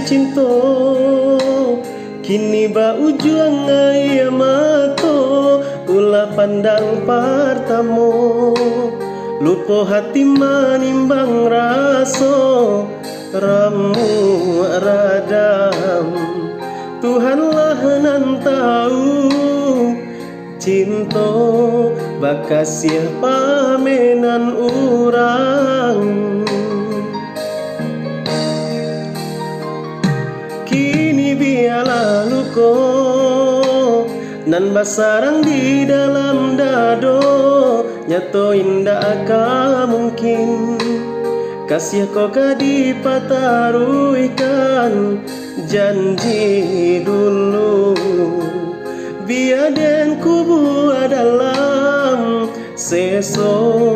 cinta, kini ba ujung ay amato, ulah pandang pertamo, lupa hati manimbang raso, ramu radam, Tuhanlah nan tahu, cinta bakas siapa menan orang. Kini biarlah luko nan basarang di dalam dado, nyato indah akan mungkin kasih kau kadi pataruikan janji dulu, biar den kubu dalam seso